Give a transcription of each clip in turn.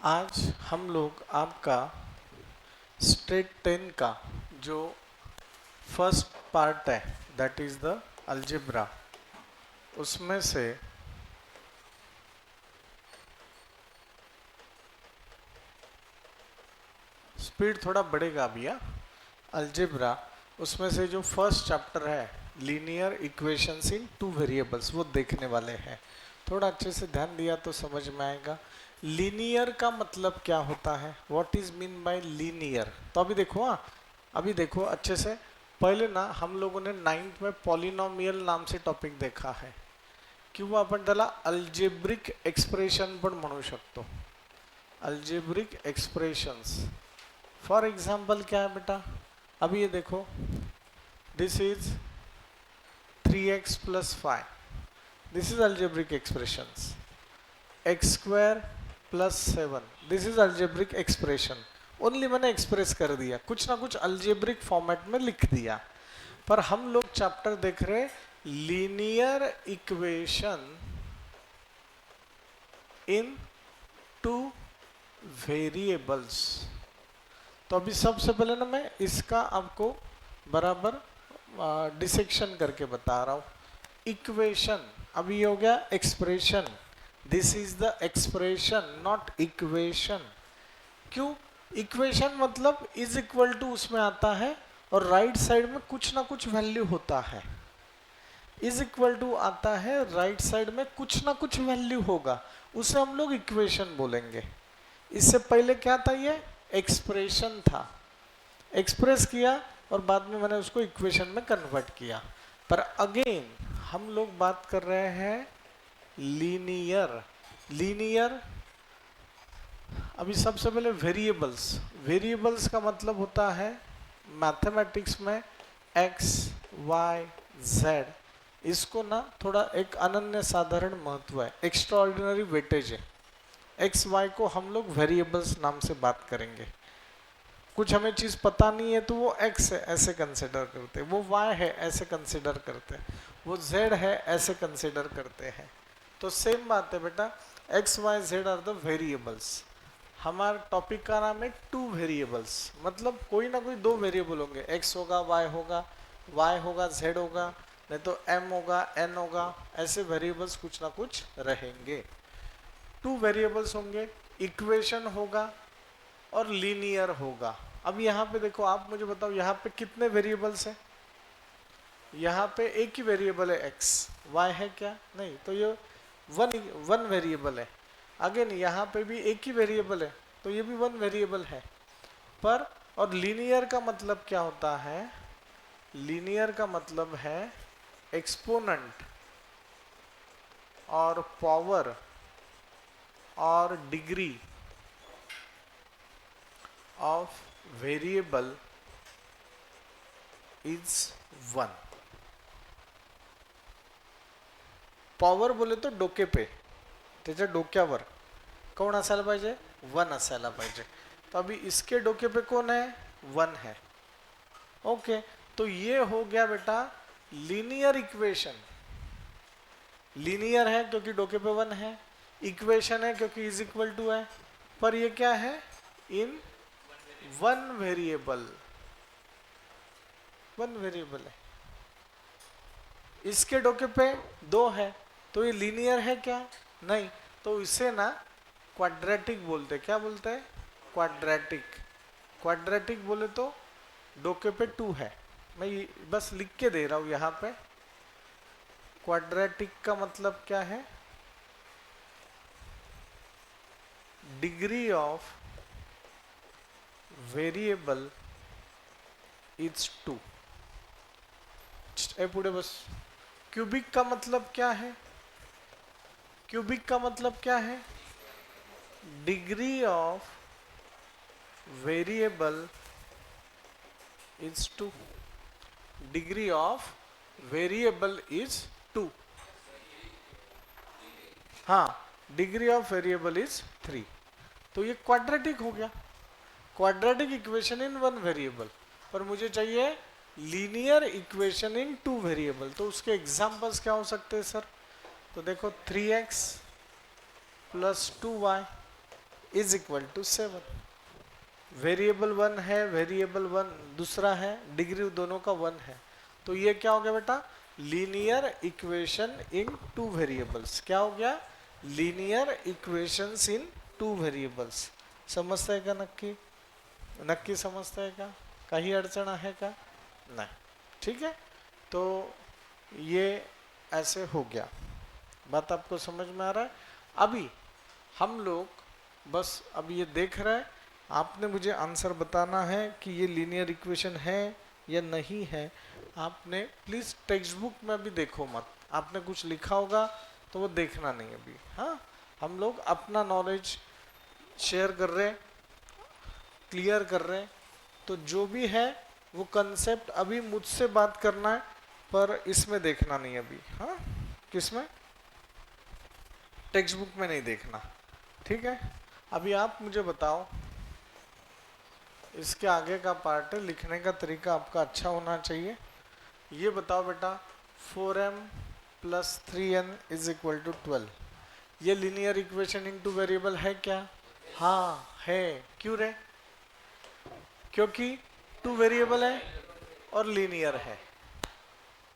आज हम लोग आपका स्टेट 10 का जो फर्स्ट पार्ट है दैट इज द अलजेब्रा, उसमें से स्पीड थोड़ा बढ़ेगा भैया। अलजेब्रा उसमें से जो फर्स्ट चैप्टर है linear equations in two variables वो देखने वाले हैं। थोड़ा अच्छे से ध्यान दिया तो समझ में आएगा लीनियर का मतलब क्या होता है, what is mean by linear. तो अभी देखो, अभी देखो अच्छे से। पहले ना हम लोगों ने 9th में पॉलिनोमियल नाम से टॉपिक देखा है किंवा आपण त्याला अल्जेब्रिक एक्सप्रेशन पण म्हणू शकतो। अल्जेब्रिक एक्सप्रेशंस फॉर एग्जाम्पल क्या है बेटा, अभी ये देखो, this is 3x plus 5, this is algebraic expressions. X square plus 7, this is algebraic expression. Only मैंने एक्सप्रेस कर दिया, कुछ ना कुछ अल्जेब्रिक फॉर्मेट में लिख दिया। पर हम लोग चैप्टर देख रहे linear equation in two variables. तो अभी सबसे पहले ना मैं इसका आपको बराबर डिसेक्शन करके बता रहा हूं। इक्वेशन अभी हो गया expression, this is the expression not equation. क्यों? इक्वेशन मतलब इज इक्वल टू उसमें आता है और राइट साइड में कुछ ना कुछ वैल्यू होता है। इज इक्वल टू आता है, राइट साइड में कुछ ना कुछ वैल्यू होगा, उसे हम लोग इक्वेशन बोलेंगे। इससे पहले क्या था, ये एक्सप्रेशन था। एक्सप्रेस किया और बाद में मैंने उसको इक्वेशन में कन्वर्ट किया। पर अगेन हम लोग बात कर रहे हैं लीनियर। लीनियर अभी सबसे पहले वेरिएबल्स। वेरिएबल्स का मतलब होता है मैथमेटिक्स में x, y, z। इसको ना थोड़ा एक अनन्य साधारण महत्व है, एक्स्ट्राऑर्डिनरी वेटेज है। x, y को हम लोग वेरिएबल्स नाम से बात करेंगे। कुछ हमें चीज पता नहीं है तो वो x है ऐसे कंसिडर करते हैं, वो y है ऐसे कंसिडर करते हैं, वो z है ऐसे कंसिडर करते हैं। तो सेम बात है बेटा, x, y, z are the variables. हमारे टॉपिक का नाम है टू वेरिएबल्स, मतलब कोई ना कोई दो वेरिएबल होंगे, x होगा, y होगा, y होगा, z होगा, नहीं तो m होगा, n होगा, ऐसे वेरिएबल्स कुछ ना कुछ रहेंगे। टू वेरिएबल्स होंगे, इक्वेशन होगा और लीनियर होगा। अब यहाँ पे देखो, आप मुझे बताओ यहाँ पे कितने वेरिएबल्स हैं? यहाँ पे एक ही वेरिएबल है x, y है क्या? नहीं, तो ये वन वेरिएबल है। अगेन यहाँ पे भी एक ही वेरिएबल है तो ये भी वन वेरिएबल है। पर और लीनियर का मतलब क्या होता है? लीनियर का मतलब है एक्सपोनेंट और पावर और degree of variable is 1। Power बोले तो डोके पे, त्याच्या डोक्यावर कोण असायला पाहिजे? 1 असायला पाहिजे। तो अभी इसके डोके पे कौन है? 1 है। ओके, तो ये हो गया बेटा लीनियर इक्वेशन। लीनियर है क्योंकि डोके पे 1 है, इक्वेशन है क्योंकि इज इक्वल टू है, पर ये क्या है? In one variable. One variable है, इसके डोके पे 2 है तो ये लीनियर है क्या? नहीं, तो इसे ना क्वाड्रेटिक बोलते। क्या बोलते हैं? क्वाड्रेटिक। क्वाड्रेटिक बोले तो डोके पे 2 है, मैं बस लिख के दे रहा हूं यहाँ पे। क्वाड्रेटिक का मतलब क्या है? Degree of variable is 2। पुढे बस। क्यूबिक का मतलब क्या है? क्यूबिक का मतलब क्या है? Degree of variable is 2। Degree of variable is 2। हाँ, डिग्री ऑफ वेरिएबल इज 3। तो ये क्वाड्रेटिक हो गया, quadratic equation in one variable. पर मुझे चाहिए linear equation in two variable, तो उसके एग्जांपल्स क्या हो सकते हैं सर? तो देखो 3x plus 2y is equal to 7। Variable 1 है, वेरिएबल 1 दूसरा है, डिग्री दोनों का 1 है, तो ये क्या हो गया बेटा, linear equation in two variables. क्या हो गया, linear equations in two variables. समजताय का नक्की, नक्की समजताय का, काही अडचण आहे का, नहीं, ठीक है। तो ये ऐसे हो गया, बात आपको समझ में आ रहा है। अभी हम लोग बस अब ये देख रहे हैं, आपने मुझे आंसर बताना है कि ये लीनियर इक्वेशन है या नहीं है। आपने प्लीज टेक्स्ट बुक में भी देखो मत, आपने कुछ लिखा होगा तो वो देखना नहीं अभी। हाँ, हम लोग अपना नॉलेज शेयर कर रहे, क्लियर कर रहे, तो जो भी है वो कंसेप्ट अभी मुझसे बात करना है, पर इसमें देखना नहीं अभी। हाँ, किसमें, टेक्स्ट बुक में नहीं देखना, ठीक है। अभी आप मुझे बताओ, इसके आगे का पार्ट है, लिखने का तरीका आपका अच्छा होना चाहिए। ये बताओ बेटा, 4m plus 3n is equal to 12, ये लीनियर इक्वेशन इनटू वेरिएबल है क्या, हाँ है। क्यों रे, क्योंकि टू वेरिएबल है और लीनियर है,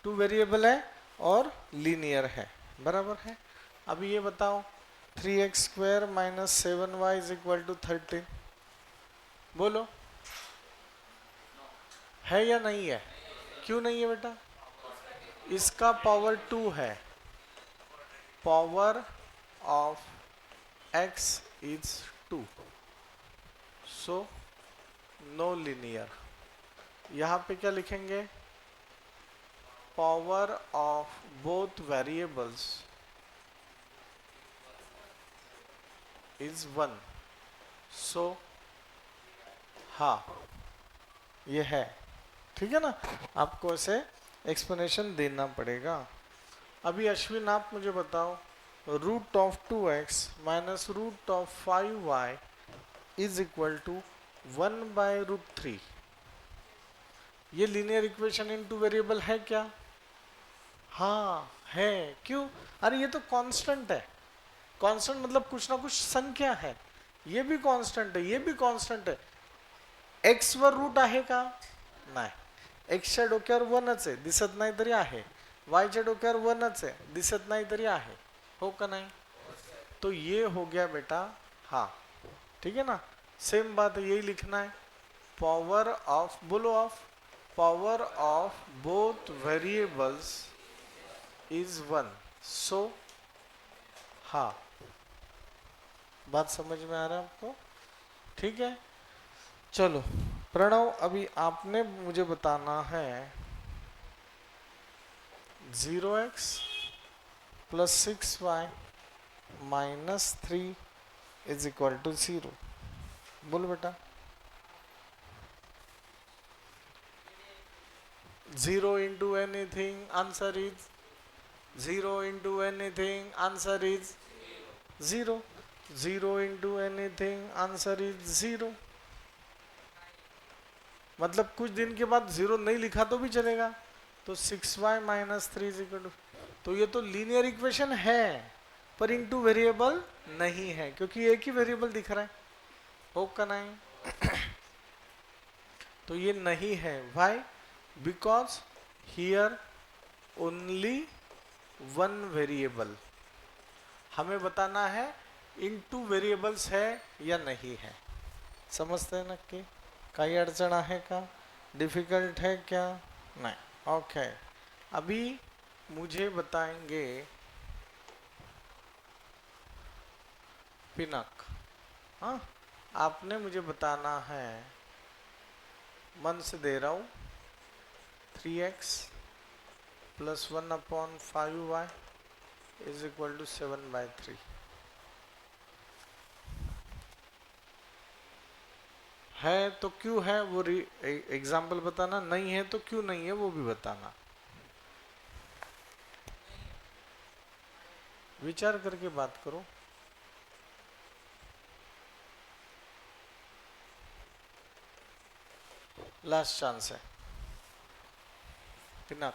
टू वेरिएबल है और लीनियर है, बराबर है। अभी ये बताओ, 3x square minus 7y is equal to 13, बोलो है या नहीं है, क्यों नहीं है बेटा, इसका पावर 2 है, power of x is 2, so no linear. यहाँ पे क्या लिखेंगे, power of both variables is 1, so हाँ ये है, ठीक है ना। आपको ऐसे एक्सप्लेनेशन देना पड़ेगा। अभी अश्विन आप मुझे बताओ, root of 2x minus root of 5y is equal to 1 by root 3, ये लीनियर इक्वेशन इनटू वेरिएबल है क्या, हाँ है। क्यों, अरे ये तो कांस्टेंट है, कांस्टेंट मतलब कुछ ना कुछ संख्या है, ये भी कांस्टेंट है, ये भी कांस्टेंट है। एक्स वर रूट आहे का, नाही, एक्सच्या डोक्यावर 1च आहे, दिसत नाही तरी आहे, वायच्या डोक्यावर 1च आहे, दिसत नाही तरी आहे, हो का नहीं। तो ये हो गया बेटा, हाँ ठीक है ना। सेम बात है, यही लिखना है, पावर ऑफ, बोलो of, power of both variables is 1, so हाँ, बात समझ में आ रहा है आपको, ठीक है। चलो प्रणव, अभी आपने मुझे बताना है 0x plus 6y minus 3 is equal to 0, बोलो बेटा। 0 into anything, answer is 0 into anything, answer is 0, 0 into anything, answer is 0। मतलब कुछ दिन के बाद 0 नहीं लिखा तो भी चलेगा, तो 6y minus 3 is equal to, तो ये तो लीनियर इक्वेशन है पर इनटू वेरिएबल नहीं है, क्योंकि एक ही वेरिएबल दिख रहा है, हो का नहीं। तो ये नहीं है, why, because here only one variable, हमें बताना है इनटू वेरिएबल्स है या नहीं है। समझते हैं नक्की, काही अडचण आहे का, डिफिकल्ट है क्या, नहीं, ओके। अभी मुझे बताएंगे पिनक, हाँ आपने मुझे बताना है, मन से दे रहा हूँ, 3x plus 1/5y is equal to 7/3। है तो क्यों है वो एग्जाम्पल बताना, नहीं है तो क्यों नहीं है वो भी बताना, विचार करके बात करो। लास्ट चांस है, पिनक,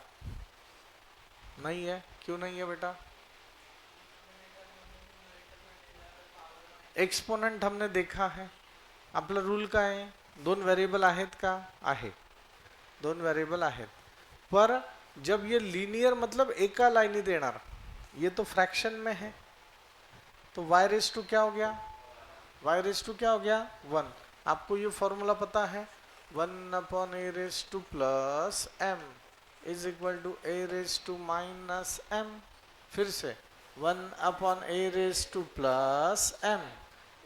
नहीं है, क्यों नहीं है बेटा, एक्सपोनंट हमने देखा है, आपला रूल काय आहे, दोन व्हेरिएबल आहेत का, आहे, दोन व्हेरिएबल आहेत, पर जब ये लीनियर मतलब एका लाइनित येणार, ये तो फ्रैक्शन में है, तो y रेस टू क्या हो गया, y रेस टू क्या हो गया 1। आपको ये फॉर्मूला पता है, 1 upon a raise to plus m is equal to a raise to minus m। फिर से 1 upon a raise to plus m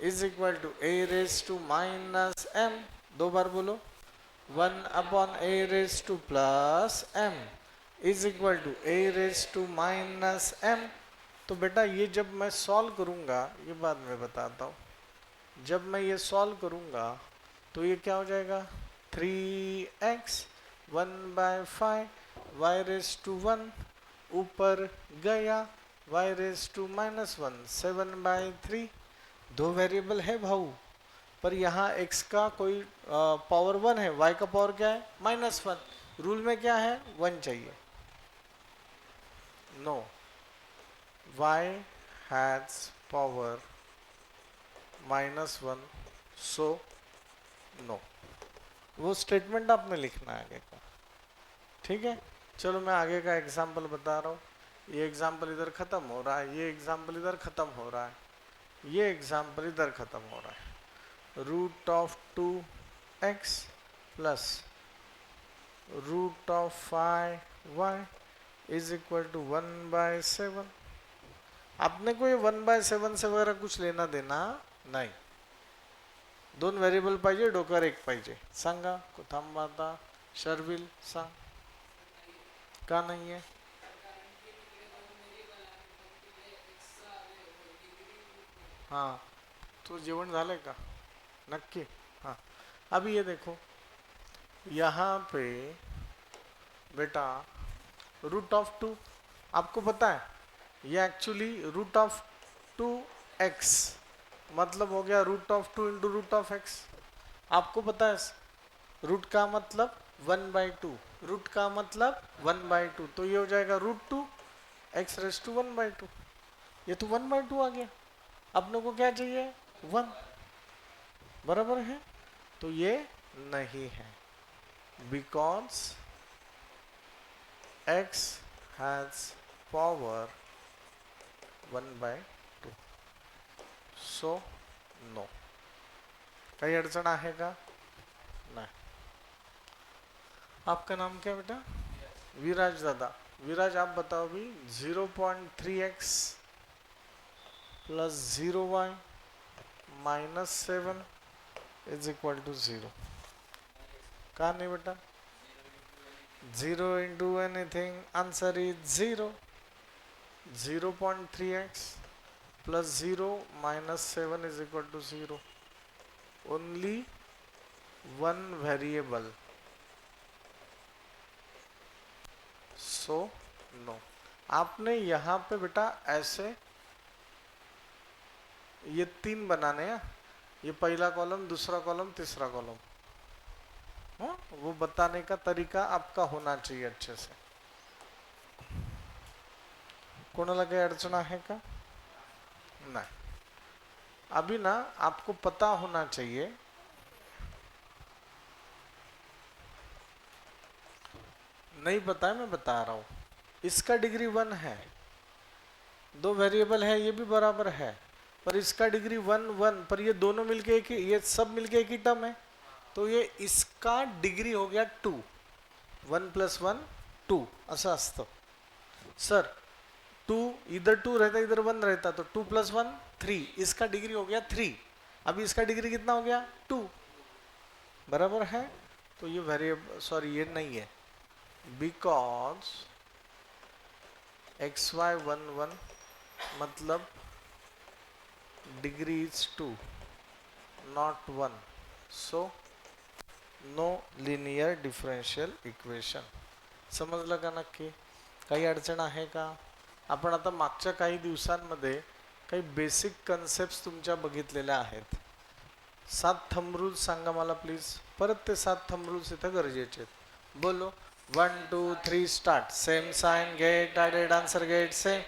is equal to a raise to minus m। दो बार बोलो, 1 upon a raise to plus m is equal to a raise to minus m। तो बेटा ये जब मैं सॉल्व करूँगा, ये बाद में बताता हूँ, जब मैं ये सॉल्व करूँगा तो ये क्या हो जाएगा, 3x 1/5 y रेस टू 1 ऊपर गया y रेस टू माइनस 1 7/3। दो वेरिएबल है भाऊ, पर यहाँ x का कोई पावर 1 है, y का पावर क्या है -1। रूल में क्या है, 1 चाहिए। No, y has power -1, so no। वो स्टेटमेंट आपने लिखना है आगे का, ठीक है। चलो मैं आगे का एग्जाम्पल बता रहा हूँ। ये एग्जाम्पल इधर खत्म हो रहा है, ये एग्जाम्पल इधर खत्म हो रहा है, ये एग्जाम्पल इधर खत्म हो रहा है। Root of 2x plus root of 5y is equal to 1/7। आपने कोई 1/7 से वगैरह कुछ लेना देना नाही। दोन व्हेरिएबल पाहिजे, डोक्यावर एक पाहिजे। सांगा, थांबा आता, शर्विल सांग, का नाही आहे? हाँ, तो जेवण झालंय का, नक्की? हाँ, अभी ये देखो, यहाँ पे बेटा रूट ऑफ 2 आपको पता है, ये एक्चुअली रूट ऑफ 2x मतलब हो गया root of 2 into root of x। आपको पता है रूट का मतलब 1/2, रूट का मतलब 1/2, तो ये हो जाएगा √2 x रेस टू 1/2। ये तो 1/2 आ गया। अपने को क्या चाहिए, 1, बराबर है। तो ये नहीं है, because x has power 1/2, so no. काही अडचण आहे का, नहीं। आपका नाम क्या बेटा, विराज दादा। विराज आप बताओ भी, 0.3x plus 0y minus 7 is equal to 0। कहा नहीं बेटा, 0 into anything, answer is 0। 0.3x plus 0 minus 7 is equal to 0। only one variable, so no। आपने यहाँ पे बेटा ऐसे ये 3 बनाने हैं, ये पहला कॉलम, दूसरा कॉलम, तीसरा कॉलम, हाँ, वो बताने का तरीका आपका होना चाहिए अच्छे से। कोणाला काही अडचण आहे का, नहीं। अभी ना आपको पता होना चाहिए, नहीं पता है, मैं बता रहा हूं। इसका डिग्री 1 है, दो वेरिएबल है, ये भी बराबर है, पर इसका डिग्री 1 1, पर ये दोनों मिलके एक ही, ये सब मिलके एक ही टर्म है, तो ये इसका डिग्री हो गया 2। 1 + 1 2 असं असतं सर। 2 इधर 2 रहता, इधर 1 रहता, तो 2 + 1 3, इसका डिग्री हो गया 3। अभी इसका डिग्री कितना हो गया, 2, बराबर है। तो ये वेरिएबल, सॉरी ये नहीं है, बिकॉज xy 1 1 मतलब degree is 2 not 1, so no linear differential equation. समजलं का नक्की, काही अडचण आहे का? आपण आता मागच्या काही दिवसांमध्ये काही बेसिक कन्सेप्ट्स तुमच्या बघितलेल्या आहेत। 7 थंब रूल्स सांगा मला प्लीज, परत ते 7 थंब रूल्स इथं गरजेचे आहेत। बोलो, 1 2 3 start. Same sign get, added answer get, same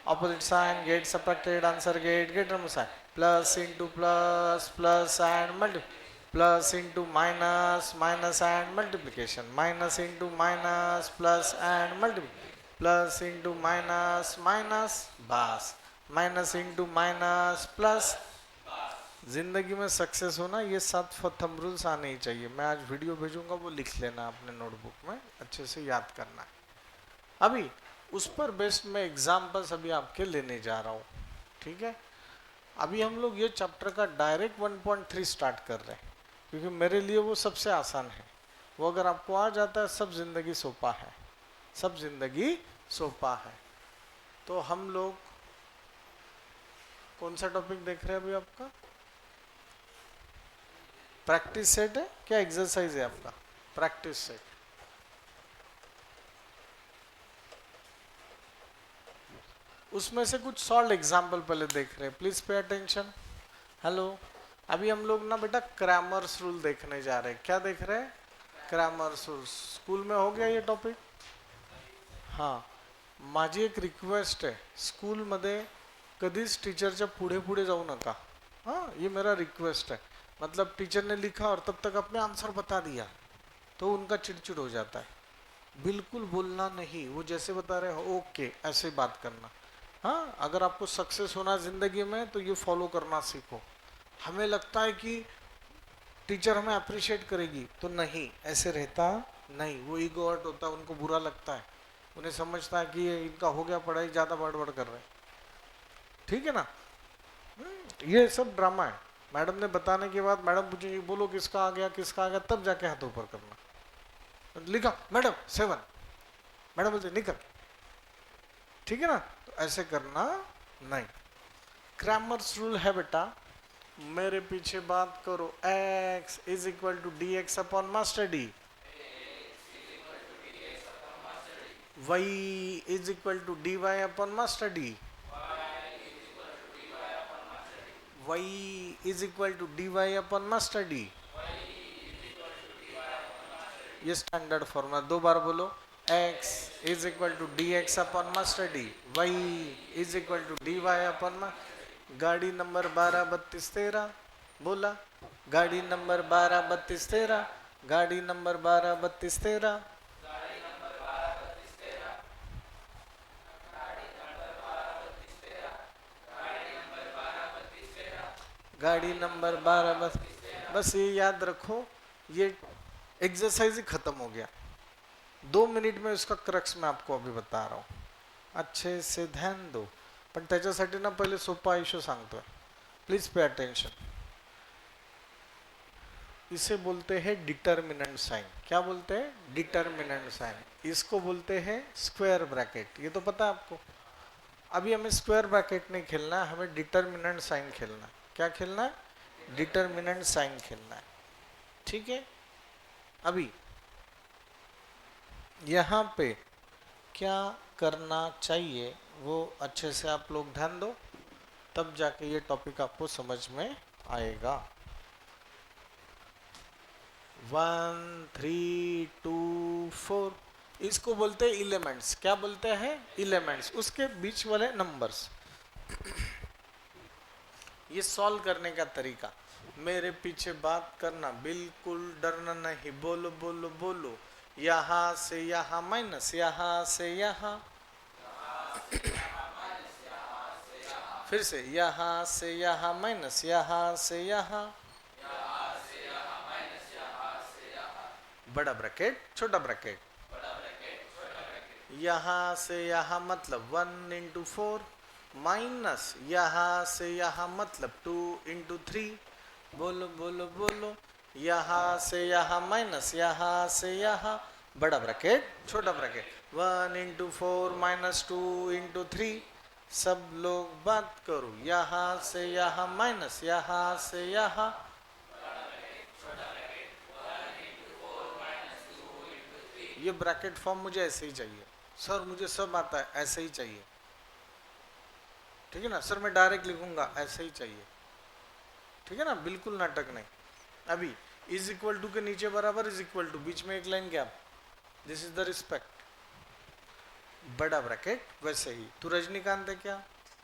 opposite sign get, subtracted answer get, get number sign. Plus into plus plus and multi plus into minus minus and multiplication minus into minus plus and multiplication plus into minus minus बस minus into minus plus. जिंदगी में success होना ये 7 thumb rules आने ही चाहिए। मैं आज video भेजूंगा, वो लिख लेना अपने नोटबुक में, अच्छे से याद करना है। अभी उस पर बेस्ड मैं एग्जाम्पल्स अभी आपके लेने जा रहा हूँ, ठीक है। अभी हम लोग ये चैप्टर का डायरेक्ट 1.3 स्टार्ट कर रहे हैं, क्योंकि मेरे लिए वो सबसे आसान है। वो अगर आपको आ जाता है, सब जिंदगी सोपा है, सब जिंदगी सोपा है। तो हम लोग कौन सा टॉपिक देख रहे हैं अभी? आपका प्रैक्टिस सेट है क्या, एक्सरसाइज है आपका? Practice set. उसमें से कुछ सॉल्व एग्जाम्पल पहले देख रहे हैं, प्लीज पे अटेंशन। हेलो, अभी हम लोग ना बेटा क्रैमर्स रूल देखने जा रहे हैं। क्या देख रहे हैं? Cramer's rule. स्कूल में हो गया ये टॉपिक? हाँ, माझी एक रिक्वेस्ट आहे, स्कूलमध्ये कधीच टीचरच्या पुढे पुढे जाऊ नका। हाँ, ये मेरा रिक्वेस्ट है। मतलब टीचर ने लिखा और तब तक अपने आंसर बता दिया तो उनका चिड़चिड़ हो जाता है। बिल्कुल बोलना नहीं, वो जैसे बता रहे हो ओके ऐसे बात करना। हाँ, अगर आपको सक्सेस होना जिंदगी में तो ये फॉलो करना सीखो। हमें लगता है कि टीचर हमें अप्रिशिएट करेगी, तो नहीं, ऐसे रहता नहीं। वो ईगो हर्ट होता है, उनको बुरा लगता है, उन्हें समझता है कि ये इनका हो गया, पढ़ाई ज़्यादा बड़बड़ कर रहे हैं, ठीक है ना। ये सब ड्रामा है। मैडम ने बताने के बाद मैडम पूछेंगी बोलो किसका आ गया किसका आ गया, तब जाके हाथ ऊपर करना। लिखा मैडम 7, मैडम बोलते निकल, ठीक है ना। तो ऐसे करना नहीं। क्रैमर्स रूल है बेटा, मेरे पीछे बात करो। x is equal to d x upon master d, y is equal to d y upon master d, y is equal to d y upon master d. ये स्टैंडर्ड फॉर्मूला, 2 बार बोलो। x is equal to d x upon master d, y is equal to d y upon master. गाड़ी number 12 32 13 बोला, गाड़ी number 12 32 13, गाड़ी number 12 32 13। गाड़ी number 12 बस ये याद रखो, ये एक्सरसाइज ही खत्म हो गया। 2 मिनिट में इसका क्रक्स मैं आपको अभी बता रहा हूँ, अच्छे से ध्यान दो। पण त्याच्यासाठी ना पहिले सोपा इश्यू सांगतोय, प्लीज पे अटेंशन। इसे बोलते हैं डिटर्मिनेंट साइन। क्या बोलते हैं? Determinant sign. इसको बोलते हैं स्क्वायर ब्रैकेट, ये तो पता है आपको। अभी हमें स्क्वायर ब्रैकेट नहीं खेलना है, हमें डिटर्मिनेंट साइन खेलना है। क्या खेलना है? डिटर्मिनेंट साइन खेलना है, ठीक है। अभी यहाँ पे क्या करना चाहिए वो अच्छे से आप लोग ध्यान दो, तब जाके ये टॉपिक आपको समझ में आएगा। 1 3 2 4 इसको बोलते हैं एलिमेंट्स। क्या बोलते हैं? एलिमेंट्स, उसके बीच वाले नंबर्स। ये सॉल्व करने का तरीका, मेरे पीछे बात करना, बिल्कुल डरना नहीं, बोलो बोलो बोलो। यहाँ से यहाँ माइनस, यहाँ से यहाँ, फिर से यहाँ से यहाँ माइनस, यहाँ से यहाँ, बड़ा ब्रैकेट छोटा ब्रैकेट, यहाँ से यहाँ मतलब 1 इंटू 4 माइनस यहाँ से यहाँ मतलब 2 इंटू 3, बोलो बोलो बोलो। यहाँ से यहाँ माइनस, यहाँ से यहाँ, बड़ा ब्रैकेट छोटा ब्रैकेट, 1 इंटू 4 माइनस 2 इंटू 3। सब लोग बात करो, यहाँ से यहाँ माइनस, यहाँ से यहाँ, ये ब्रैकेट फॉर्म मुझे ऐसे ही चाहिए सर, मुझे सब आता है, ऐसे ही चाहिए, ठीक है ना सर। मैं डायरेक्ट लिखूंगा, ऐसे ही चाहिए, ठीक है ना, बिल्कुल नाटक नहीं। अभी इज इक्वल टू के नीचे बराबर इज इक्वल टू, बीच में एक line gap, this is the respect, बड़ा ब्रैकेट। वैसे ही तू रजनीकांत है क्या?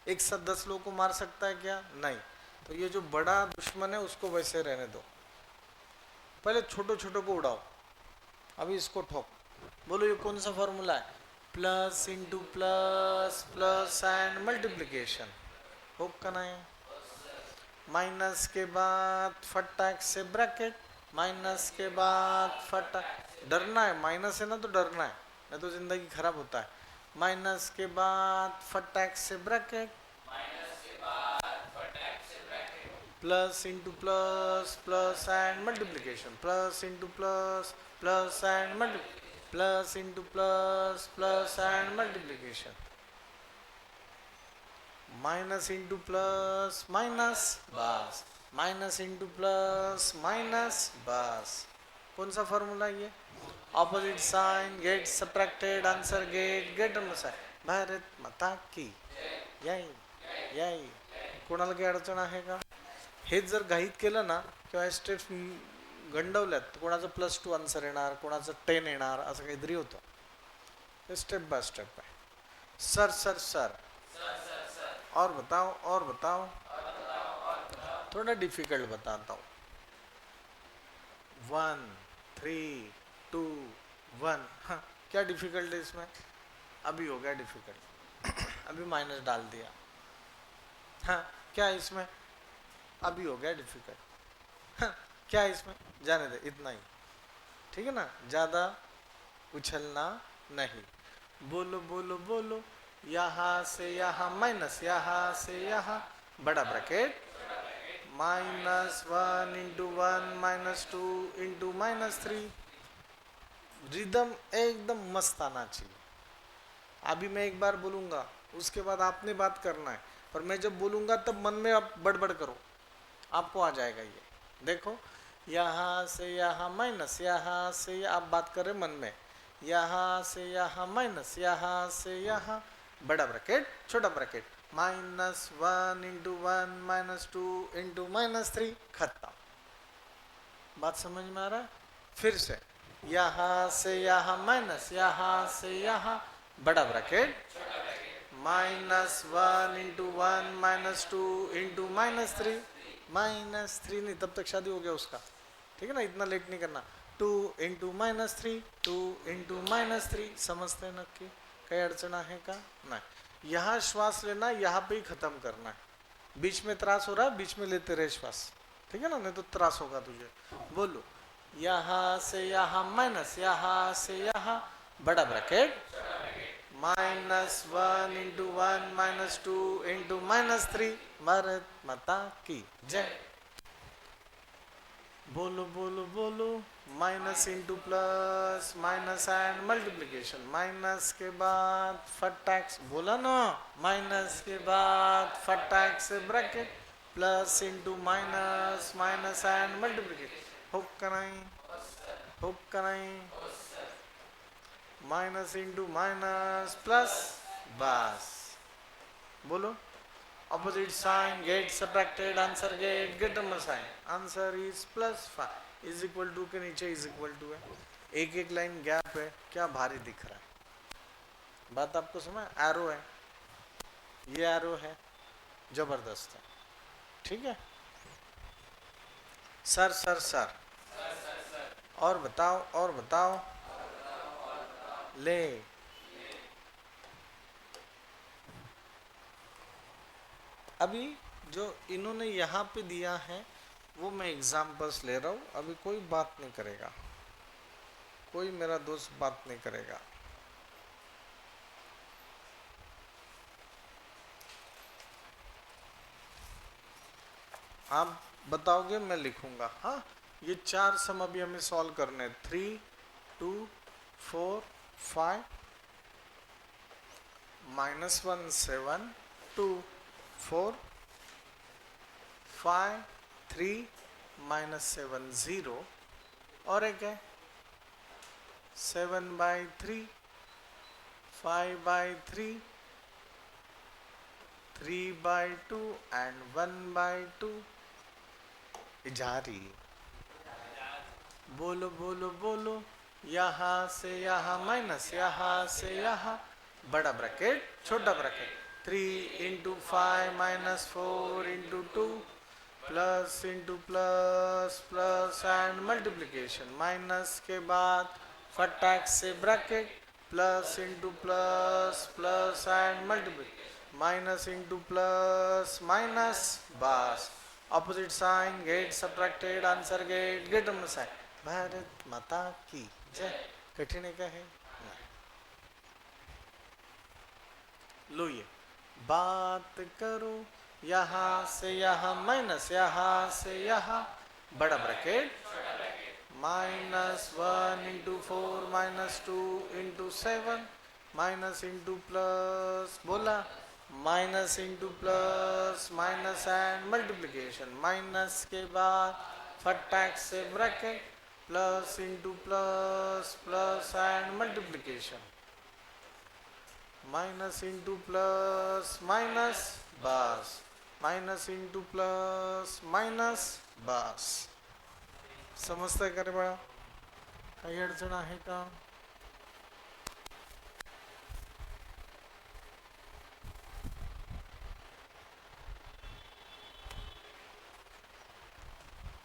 एक साथ 10 लोगों को मार सकता है क्या? नहीं। तो ये जो बड़ा दुश्मन है उसको वैसे रहने दो, पहले छोटो छोटो को उड़ाओ, अभी इसको ठोक। बोलो ये कौन सा फॉर्मूला है? Plus into plus, plus and multiplication, होगा ना? माइनस के बाद फटाक से ब्रैकेट, माइनस के बाद फटाक, डरना है, माइनस है ना तो डरना है, नहीं तो जिंदगी खराब होता है। माइनस के बाद फटाक से bracket, plus into plus, plus and multiplication, plus into plus, plus and multi, plus into plus, plus and multiplication, minus into plus minus, बस माइनस इंटू प्लस माइनस, बस। कौन सा फॉर्मूला ये? Opposite sign get subtracted, answer get sign. Bharat माता की जय, जय। कोणाला काही अडचण आहे का? हे जर घाईत केलं ना किंवा स्टेप्स गंडवल्यात, कोणाचं +2 आन्सर येणार, कोणाचं 10 येणार, असं काहीतरी होतं। स्टेप बाय स्टेप आहे। सर सर सर और बताओ, और बताओ, थोड़ा डिफिकल्ट बताता हूँ। 1 3 2 1, हाँ क्या डिफिकल्ट है इसमें? अभी हो गया डिफिकल्ट, अभी माइनस डाल दिया। हाँ क्या है इसमें? अभी हो गया डिफिकल्ट। हाँ क्या है इसमें? जाने दे, इतना ही, ठीक है ना, ज़्यादा उछलना नहीं। बोलो बोलो बोलो, यहाँ से यहाँ माइनस, यहाँ से यहाँ बड़ा ब्रैकेट, -1 इंटू 1 -2 इंटू -3। रिदम एकदम मस्त आना चाहिए। अभी मैं एक बार बोलूँगा, उसके बाद आपने बात करना है, पर मैं जब बोलूँगा तब मन में आप बड़बड़ करो, आपको आ जाएगा ये। देखो, यहाँ से यहाँ माइनस, यहाँ से आप बात कर रहे मन में, यहाँ से यहाँ माइनस, यहाँ से यहाँ बड़ा ब्रैकेट, छोटा ब्रैकेट, -1 इंटू 1 -2 इंटू -3, खत्म। बात समझ में आ रहा है? फिर से, यहाँ से यहाँ माइनस, यहाँ से यहाँ बड़ा ब्रैकेट, -1 इंटू 1 -2 इंटू -3, -3 नहीं, तब तक शादी हो गया उसका, ठीक है ना, इतना लेट नहीं करना। 2 इंटू -3, 2 इंटू -3, समझते नक्की? काही अडचण आहे का? नाही। यहाँ श्वास लेना, यहाँ पे ही खत्म करना है। बीच में त्रास हो रहा है, बीच में लेते रहे श्वास, ठीक है ना, नहीं तो त्रास होगा तुझे। बोलो, यहाँ से यहाँ माइनस, यहाँ से यहाँ बड़ा ब्रैकेट, -1 इंटू 1 -2 इंटू -3, भारत माता की जय। बोलो बोलो बोलो, minus into plus, minus and multiplication, minus के बाद फटाक से, बोला ना, माइनस के बाद फटाक से bracket, plus into minus, minus and multiplication, होगा नहीं, होगा नहीं, माइनस इंटू माइनस प्लस, बस। बोलो, opposite sign get subtracted, answer get number sign, answer is +5 is equal to के नीचे is equal to है, एक एक लाइन गैप है, क्या भारी दिख रहा है? बात आपको समझ? एरो है, ये एरो है, जबरदस्त है, ठीक है। सर सर सर, और बताओ, और बताओ, ले अभी जो इन्होंने यहाँ पे दिया है वो मैं एग्जाम्पल्स ले रहा हूँ, अभी कोई बात नहीं करेगा, कोई मेरा दोस्त बात नहीं करेगा। आप बताओगे, मैं लिखूंगा। हाँ, ये 4 सम अभी हमें सॉल्व करने हैं। 3 2 4 5 -1 7 2 4 5 3 -7 0, और एक है 7/3 5/3 3/2 एंड 1/2, जारी। बोलो बोलो बोलो, यहाँ से यहाँ माइनस, यहाँ से यहाँ बड़ा ब्रैकेट, छोटा bracket, 3 into 5 -4 into 2 plus into plus plus and multiplication, minus के बाद फटाक से bracket, plus into plus plus and multiplication, minus into plus minus, बस opposite sign, get subtracted, answer get, get number sign. Bharat माता की जय। कठिन है क्या है? लो ये बात करो, यहाँ से यहाँ माइनस, यहाँ से यहाँ बड़ा ब्रैकेट, -1 × 4 -2 × 7 माइनस इंटू प्लस, बोला minus into plus minus and multiplication, minus के बाद फटाक से bracket, plus into plus plus and multiplication, minus into plus minus, बस माइनस इंटू प्लस माइनस, बस समजतंय का रे बाळा? काही अडचण आहे का?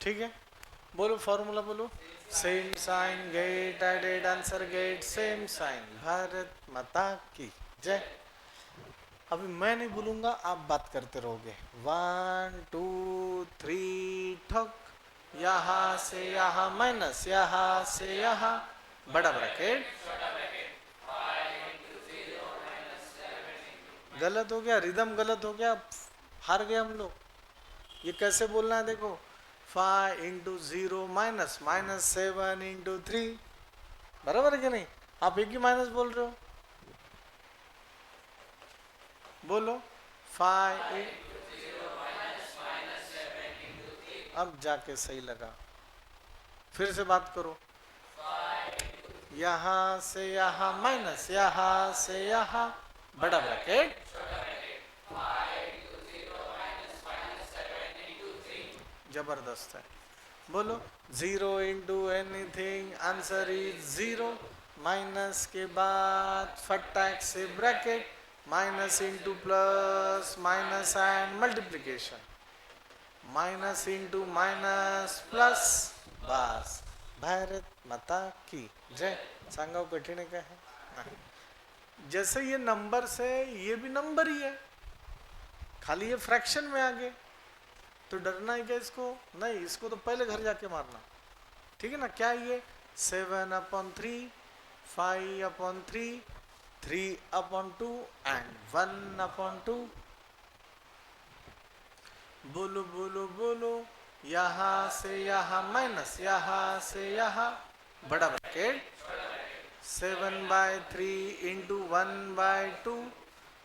ठीक है, बोलो फॉर्मूला बोलो। Same sign, get added, answer get, same sign. Bharat माता की जय। अभी मैं नहीं बोलूंगा, आप बात करते रहोगे। 1 2 3 ठक, यहाँ से यहाँ माइनस, यहाँ से यहाँ बड़ा ब्रैकेट, गलत हो गया, रिदम गलत हो गया, हार गए हम लोग। ये कैसे बोलना है देखो, 5 × 0 माइनस, -7 × 3, बराबर है कि नहीं? आप एक ही माइनस बोल रहे हो, बोलो 5। अब जाके सही लगा, फिर से बात करो। यहाँ से यहाँ माइनस, यहाँ से यहाँ बड़ा ब्रैकेट, जबरदस्त है। बोलो 0 × एनीथिंग, आंसर इज 0, माइनस के बाद फटाक से bracket, minus into plus minus and multiplication, minus into minus plus, बस भारत माता की जय। सांगाओ कठिन है क्या है? जैसे ये नंबर से, ये भी नंबर ही है, खाली ये फ्रैक्शन में आ गए, तो डरना है क्या इसको? नहीं, इसको तो पहले घर जाके मारना, ठीक है ना? क्या ये 7/3, 5/3, 3/2 एंड 1/2। बोलो बोलो बोलो, यहाँ से यहाँ माइनस, यहाँ से यहाँ बड़ा ब्रैकेट, 7/3 × 1/2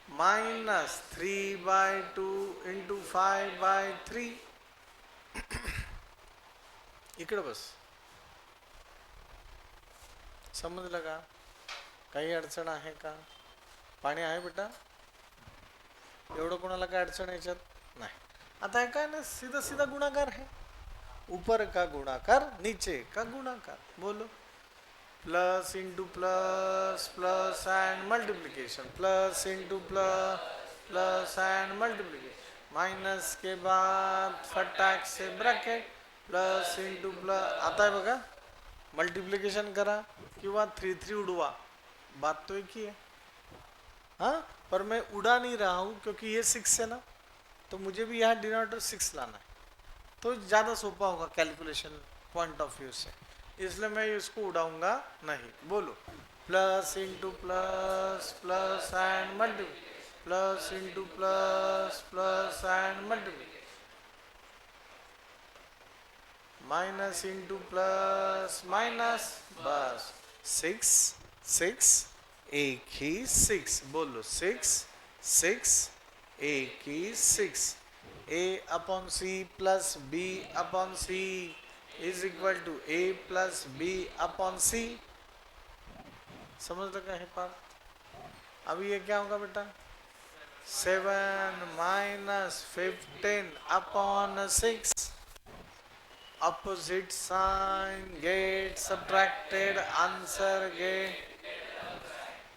माइनस 3/2 × 5/3। इकडे बस, समजलं का? काही अडचण आहे का? पाणी आहे बेटा? एवढं कोणाला काय अडचण याच्यात नाही। आता है काय ना, सीधा सीधा गुणाकार है, ऊपर का गुणाकार नीचे का गुणाकार। बोलो plus into plus plus and multiplication, plus into plus plus and multiplication, minus के बाद फटाक से ब्रैकेट, प्लस इंटू प्लस। आता है बघा, मल्टीप्लिकेशन करा किंवा 3 उड़वा, बात तो एक ही है। हाँ, पर मैं उड़ा नहीं रहा हूँ क्योंकि ये 6 है ना, तो मुझे भी यहाँ डिनोमिनेटर 6 लाना है, तो ज़्यादा सोपा होगा कैलकुलेशन पॉइंट ऑफ व्यू से, इसलिए मैं इसको उड़ाऊंगा नहीं। बोलो plus into plus plus and multiplication, plus into plus plus and multiplication, minus into plus minus, बस 6 6 एक ही 6। बोलो 6 6 एक ही 6। A/C plus B/C is equal to A plus B/C। समझ लगा है पार? अभी ये क्या होगा बेटा? 7 - 15/6, opposite sign, get subtracted, answer get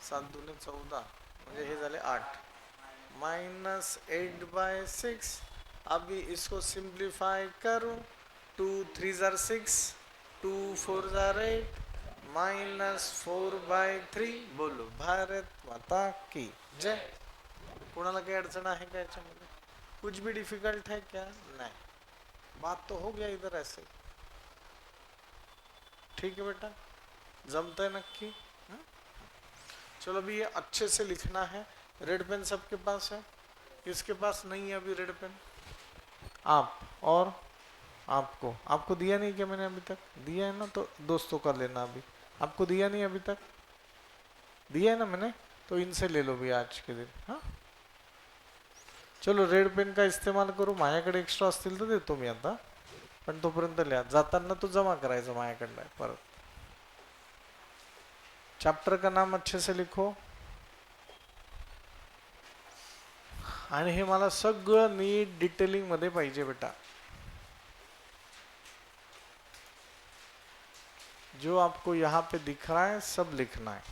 7 दूने 14, म्हणजे हे झाले 8, -8/6 अभी इसको सिंप्लीफाई करूं, 2 3 जार 6, 2 4 जार 8, -4/3. बोलो भारत माता की जय. कोणाला काही अडचण आहे का याच्यामध्ये? कुछ भी डिफिकल्ट है क्या? नहीं. बात तो हो गया इधर ऐसे. ठीक है बेटा, जमता है नक्की. चलो अभी ये अच्छे से लिखना है. रेड पेन सबके पास है? किसके पास नहीं है अभी रेड पेन? आप और आपको दिया नहीं क्या मैंने अभी तक? दिया है ना, तो दोस्तों का लेना. अभी आपको दिया नहीं अभी तक? दिया है ना मैंने, तो इनसे ले लो भी आज के दिन. हाँ चलो रेड पेन का इस्तेमाल करू. माझ्याकडे एक्स्ट्रा असतील तर देतो मी आता, पण तोपर्यंत लिहा. जाताना तो जमा करायचा माझ्याकडनं परत. चैप्टर का नाम अच्छे से लिखो. आणि हे मला सगळं नीट डिटेलिंग मध्ये पाहिजे बेटा. जो आपको यहाँ पे दिख रहा है सब लिखना है.